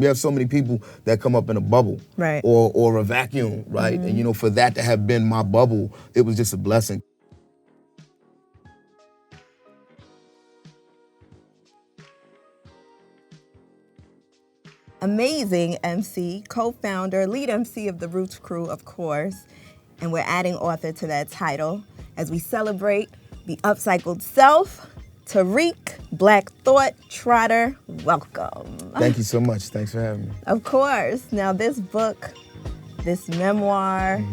We have so many people that come up in a bubble, Right. or a vacuum, right? Mm-hmm. And for that to have been my bubble, it was just a blessing. Amazing MC, co-founder, lead MC of the Roots Crew, of course. And we're adding author to that title as we celebrate the Upcycled Self. Tariq, Black Thought, Trotter, welcome. Thank you so much. Thanks for having me. Of course. Now this book, this memoir,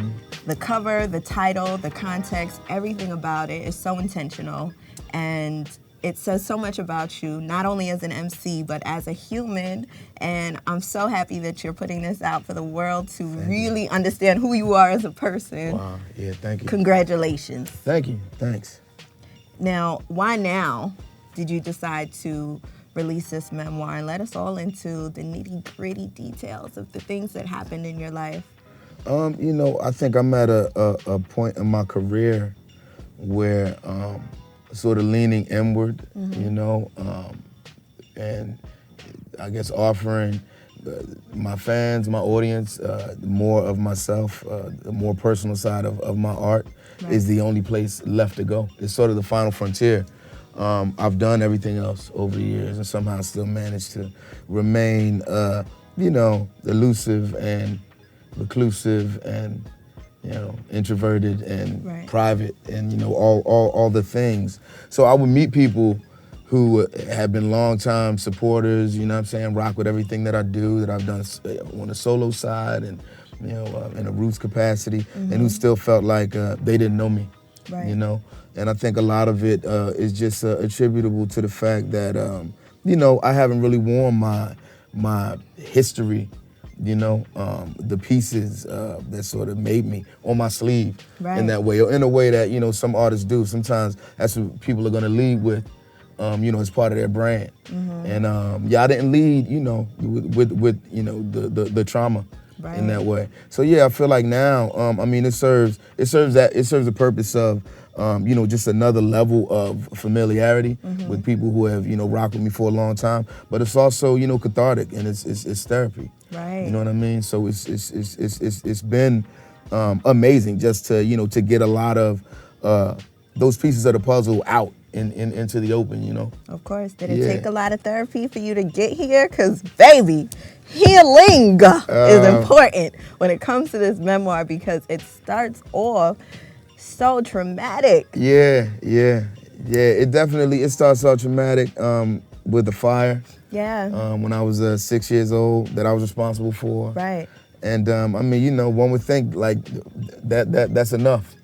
the cover, the title, the context, everything about it is so intentional. And it says so much about you, not only as an MC, but as a human. And I'm so happy that you're putting this out for the world to really understand who you are as a person. Wow. Yeah, thank you. Congratulations. Thank you. Thanks. Now, why now did you decide to release this memoir and let us all into the nitty-gritty details of the things that happened in your life? I think I'm at a point in my career where sort of leaning inward, and I guess offering my fans, my audience, more of myself, the more personal side of my art is the only place left to go. It's sort of the final frontier. I've done everything else over the years and somehow still managed to remain, elusive and reclusive and, introverted and private and, all the things. So I would meet people who have been longtime supporters, rock with everything that I do, that I've done on the solo side and, in a roots capacity, and who still felt like they didn't know me, And I think a lot of it is just attributable to the fact that, I haven't really worn my history, the pieces that sort of made me on my sleeve in that way, or in a way that, some artists do. Sometimes that's what people are gonna lead with, as part of their brand. And I didn't lead, with the trauma in that way. So I feel like now, it serves the purpose of, just another level of familiarity with people who have, rocked with me for a long time. But it's also, cathartic, and it's therapy. Right. You know what I mean? So it's been amazing just to to get a lot of those pieces of the puzzle out into the open, Of course. Did it take a lot of therapy for you to get here? Because, baby, healing is important when it comes to this memoir, because it starts off so traumatic. Yeah. It starts out traumatic with the fire. Yeah. When I was 6 years old, that I was responsible for. Right. And one would think like that's enough.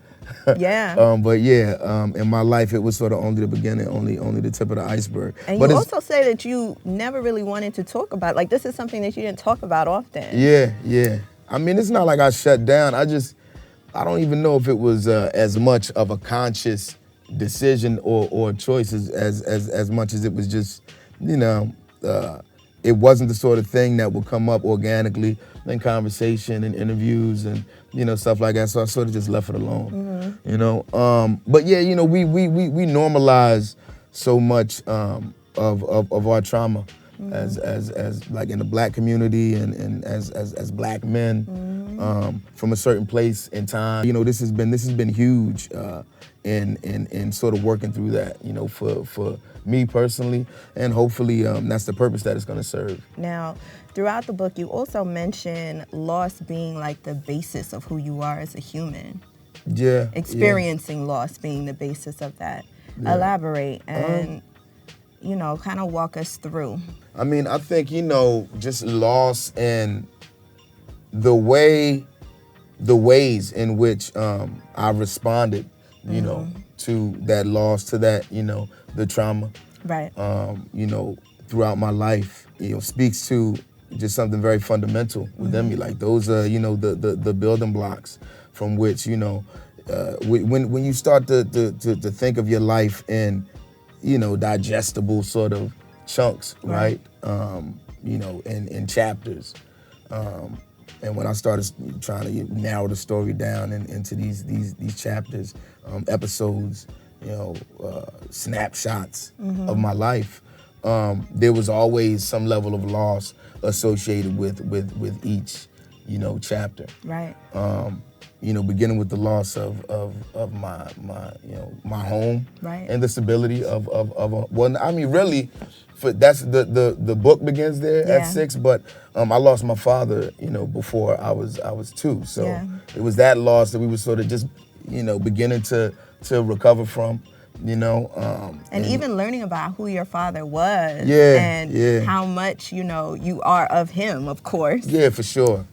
Yeah. In my life, it was sort of only the beginning, only the tip of the iceberg. And you also say that you never really wanted to talk about, like, this is something that you didn't talk about often. Yeah. It's not like I shut down. I don't even know if it was as much of a conscious decision or choice as much as it was just, it wasn't the sort of thing that would come up organically in conversation and interviews and, stuff like that. So I sort of just left it alone, we normalize so much of our trauma as like in the Black community and as Black men from a certain place in time. This has been huge in sort of working through that, for me personally, and hopefully that's the purpose that it's going to serve. Now, throughout the book, you also mention loss being like the basis of who you are as a human. Yeah. Experiencing loss being the basis of that. Yeah. Elaborate and, kind of walk us through. I think, just loss and the ways in which I responded, to that loss, to that, the trauma. Right. Throughout my life, speaks to just something very fundamental within me. Like those are, the building blocks from which, when you start to think of your life in, digestible sort of chunks, right? In chapters. And when I started trying to narrow the story down into these chapters, episodes, snapshots of my life, there was always some level of loss associated with each, chapter. Right. Beginning with the loss of my my home, right. and the stability of really, that's the book begins there at 6, but I lost my father, before I was 2, so it was that loss that we were sort of just beginning to recover from. And even learning about who your father was, and how much you are of him, of course. Yeah, for sure.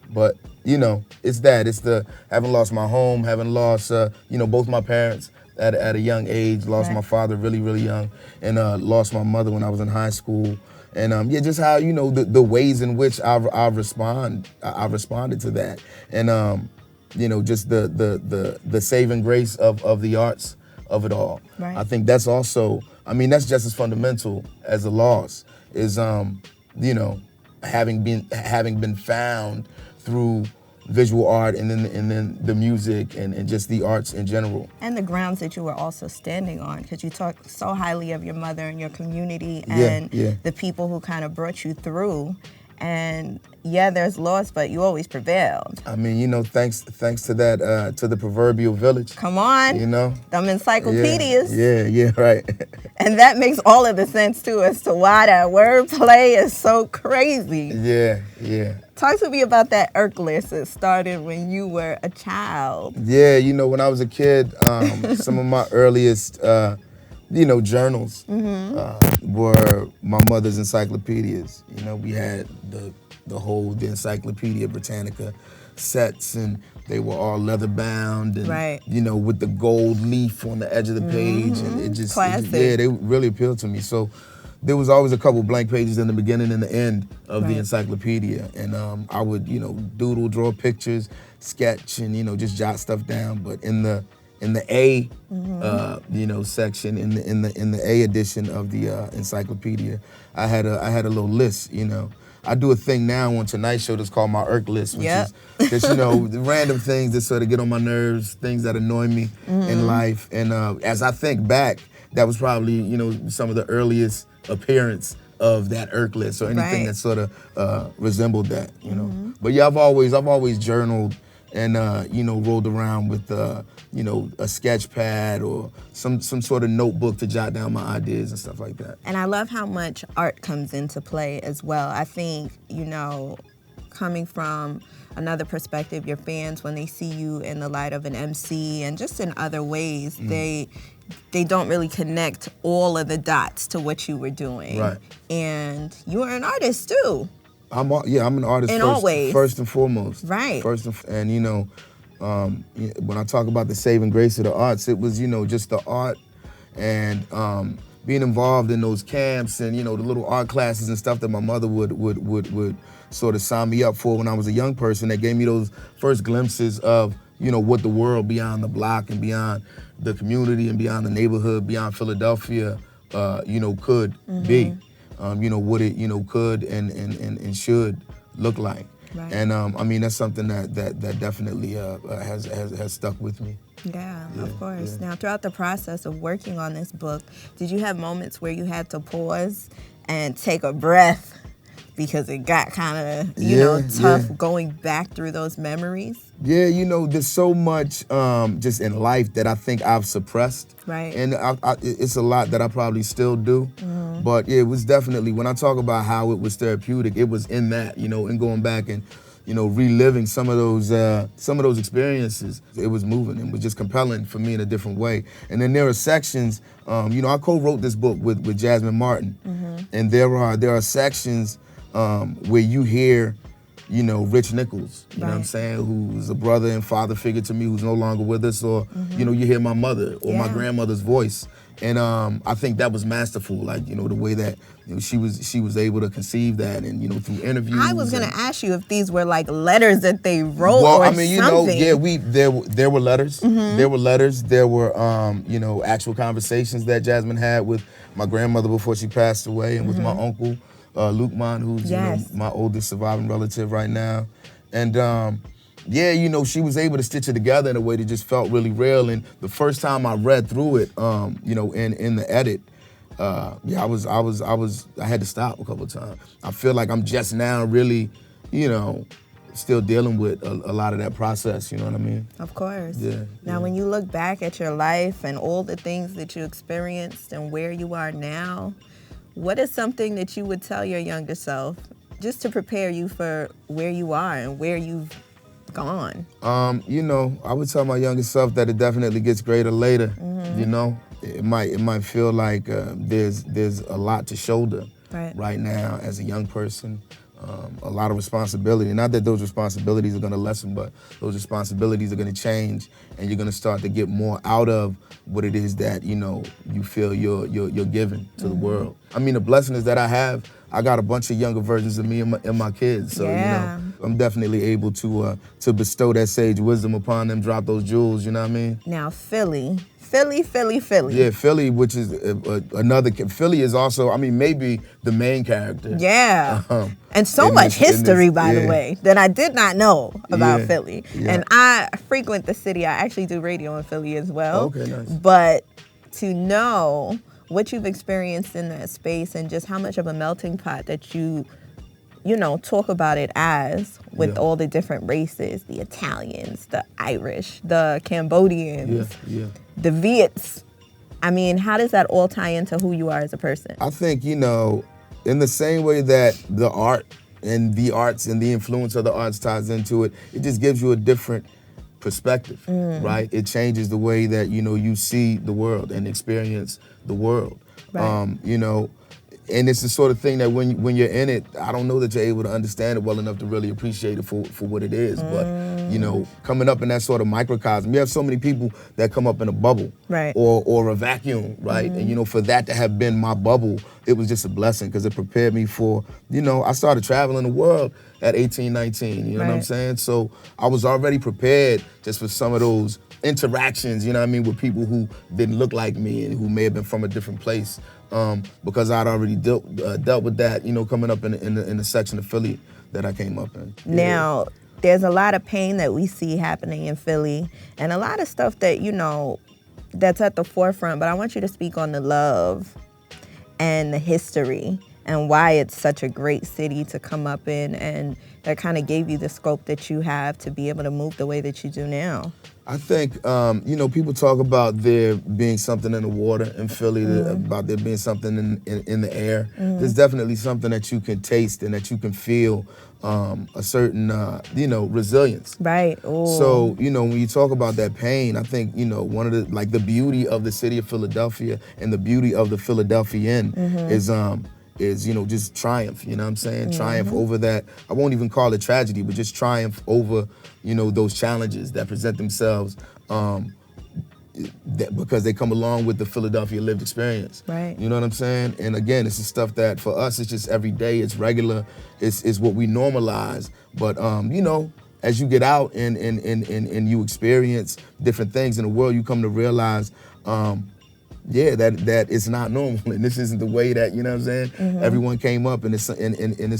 But it's the having lost my home, having lost both my parents at a young age, lost my father really, really young, and lost my mother when I was in high school. And just how the ways in which I responded to that, and just the saving grace of the arts of it all. Right. I think that's also, that's just as fundamental as the loss is, having been found through visual art and then the music and just the arts in general. And the grounds that you were also standing on, because you talk so highly of your mother and your community and the people who kind of brought you through. And there's loss, but you always prevailed. Thanks to that, to the proverbial village. Come on. Them encyclopedias. Yeah, right. And that makes all of the sense, too, as to why that wordplay is so crazy. Yeah. Talk to me about that Irk list that started when you were a child. Yeah, when I was a kid, some of my earliest journals were my mother's encyclopedias. We had the Encyclopedia Britannica sets, and they were all leather bound and with the gold leaf on the edge of the page, and it just they really appealed to me. So there was always a couple blank pages in the beginning and the end of the encyclopedia, and I would doodle, draw pictures, sketch, and just jot stuff down. But in the A, section, in the A edition of the encyclopedia, I had a little list. I do a thing now on Tonight Show that's called my Irk list, which is just the random things that sort of get on my nerves, things that annoy me in life. And as I think back, that was probably some of the earliest appearance of that Irk list or anything that sort of resembled that. But I've always journaled and rolled around with a sketch pad or some sort of notebook to jot down my ideas and stuff like that. And I love how much art comes into play as well. I think, coming from another perspective, your fans, when they see you in the light of an MC and just in other ways, they don't really connect all of the dots to what you were doing. Right. And you are an artist too. I'm an artist in all ways. First and foremost. Right. And when I talk about the saving grace of the arts, it was just the art and being involved in those camps and the little art classes and stuff that my mother would sort of sign me up for when I was a young person. That gave me those first glimpses of what the world beyond the block and beyond the community and beyond the neighborhood, beyond Philadelphia, could be. What it could and should look like. Right. And that's something that definitely has stuck with me. Yeah, of course. Yeah. Now, throughout the process of working on this book, did you have moments where you had to pause and take a breath because it got kind of, tough going back through those memories? Yeah, there's so much just in life that I think I've suppressed. Right. And it's a lot that I probably still do. But it was definitely, when I talk about how it was therapeutic, it was in that, and going back and, reliving some of those experiences. It was moving and was just compelling for me in a different way. And then there are sections, I co-wrote this book with Jasmine Martin. And there are sections where you hear, Rich Nichols, you know what I'm saying, who's a brother and father figure to me who's no longer with us, or, you hear my mother or my grandmother's voice. And I think that was masterful, like, the way that she was able to conceive that and, through interviews. I was going to ask you if these were like letters that they wrote something. There were letters. There were letters. There were, actual conversations that Jasmine had with my grandmother before she passed away and with my uncle. Luke Mon, who's my oldest surviving relative right now. And she was able to stitch it together in a way that just felt really real. And the first time I read through it, in the edit, yeah, I had to stop a couple of times. I feel like I'm just now really, you know, still dealing with a lot of that process, you know what I mean? Of course. Yeah. Now, when you look back at your life and all the things that you experienced and where you are now, what is something that you would tell your younger self just to prepare you for where you are and where you've gone? You know, I would tell my younger self that it definitely gets greater later. You know, it might feel like there's a lot to shoulder right now as a young person. A lot of responsibility. Not that those responsibilities are going to lessen, but those responsibilities are going to change, and you're going to start to get more out of what it is that you feel you're giving to the world. I mean, the blessing is that I got a bunch of younger versions of me and my kids, so I'm definitely able to bestow that sage wisdom upon them, drop those jewels. You know what I mean? Now, Philly. Yeah, Philly, which is another. Philly is also, I mean, maybe the main character. Yeah. And so much history, by the way, that I did not know about Philly. Yeah. And I frequent the city. I actually do radio in Philly as well. Okay, nice. But to know what you've experienced in that space and just how much of a melting pot that you talk about it as, with all the different races, the Italians, the Irish, the Cambodians, the Viets. I mean, how does that all tie into who you are as a person? I think, in the same way that the art and the arts and the influence of the arts ties into it, it just gives you a different perspective, right? It changes the way that, you see the world and experience the world. Right. And it's the sort of thing that when you're in it, I don't know that you're able to understand it well enough to really appreciate it for what it is. But, coming up in that sort of microcosm, you have so many people that come up in a bubble or a vacuum, right? And, for that to have been my bubble, it was just a blessing because it prepared me for, I started traveling the world at 18, 19, you know what I'm saying? So I was already prepared just for some of those interactions, with people who didn't look like me and who may have been from a different place. Because I'd already dealt with that, coming up in the section of Philly that I came up in. Now, there's a lot of pain that we see happening in Philly, and a lot of stuff that, that's at the forefront, but I want you to speak on the love and the history and why it's such a great city to come up in, and that kind of gave you the scope that you have to be able to move the way that you do now. I think, people talk about there being something in the water in Philly, about there being something in the air. There's definitely something that you can taste and that you can feel, a certain, resilience. Right. Ooh. So, when you talk about that pain, I think, one of the beauty of the city of Philadelphia and the beauty of the Philadelphian is just triumph, you know what I'm saying? Triumph over that. I won't even call it tragedy, but just triumph over, those challenges that present themselves because they come along with the Philadelphia lived experience. Right. You know what I'm saying? And again, it's the stuff that for us, it's just every day, it's regular, it's what we normalize. But, as you get out and you experience different things in the world, you come to realize, that it's not normal, and this isn't the way that, you know what I'm saying, everyone came up, and it's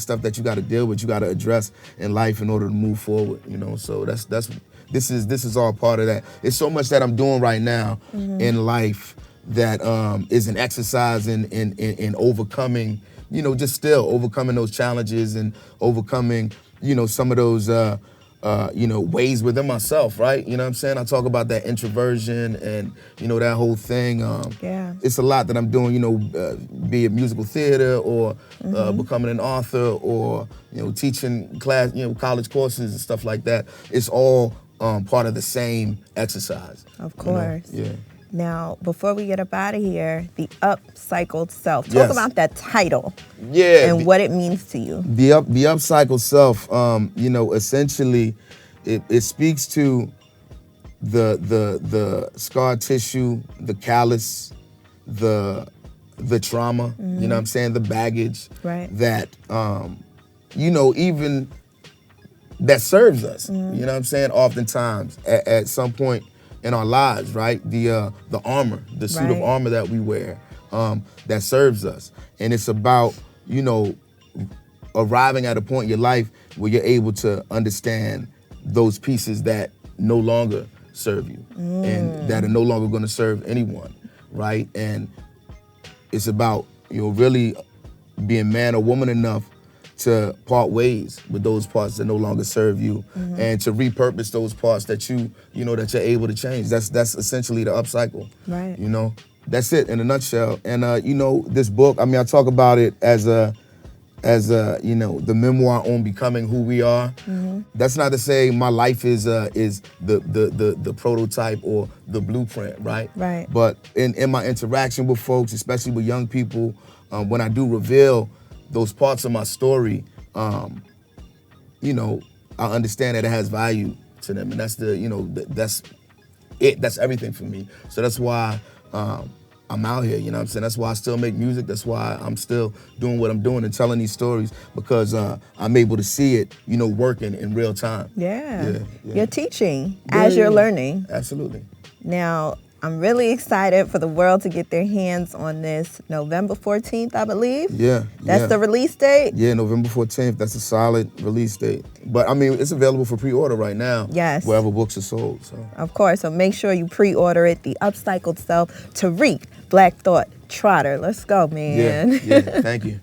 stuff that you got to deal with, you got to address in life in order to move forward, so this is all part of that. It's so much that I'm doing right now in life that is an exercise in overcoming, just still overcoming those challenges and overcoming, some of those ways within myself, right? You know what I'm saying? I talk about that introversion and, that whole thing. It's a lot that I'm doing, be it musical theater or becoming an author or, teaching class, college courses and stuff like that. It's all part of the same exercise. Of course. Yeah. Now, before we get up out of here, the Upcycled Self. Talk about that title. Yeah. And what it means to you. The Upcycled Self, essentially, it speaks to the scar tissue, the callus, the trauma, you know what I'm saying, the baggage that, even that serves us, you know what I'm saying, oftentimes at some point in our lives, right? The armor, the suit of armor that we wear, that serves us. And it's about, arriving at a point in your life where you're able to understand those pieces that no longer serve you and that are no longer going to serve anyone, right? And it's about, really being man or woman enough to part ways with those parts that no longer serve you, and to repurpose those parts that that you're able to change. That's essentially the upcycle. Right. That's it in a nutshell. And this book, I talk about it as the memoir on becoming who we are. That's not to say my life is the prototype or the blueprint, right? Right. But in my interaction with folks, especially with young people, when I do reveal those parts of my story, I understand that it has value to them, and that's that's it. That's everything for me. So that's why I'm out here. You know what I'm saying? That's why I still make music. That's why I'm still doing what I'm doing and telling these stories, because I'm able to see it, working in real time. Yeah. You're teaching as you're learning. Absolutely. Now, I'm really excited for the world to get their hands on this November 14th, I believe. Yeah. That's the release date? Yeah, November 14th. That's a solid release date. But, it's available for pre-order right now. Yes. Wherever books are sold. So. Of course. So make sure you pre-order it. The Upcycled Self, Tariq, Black Thought, Trotter. Let's go, man. Yeah. Thank you.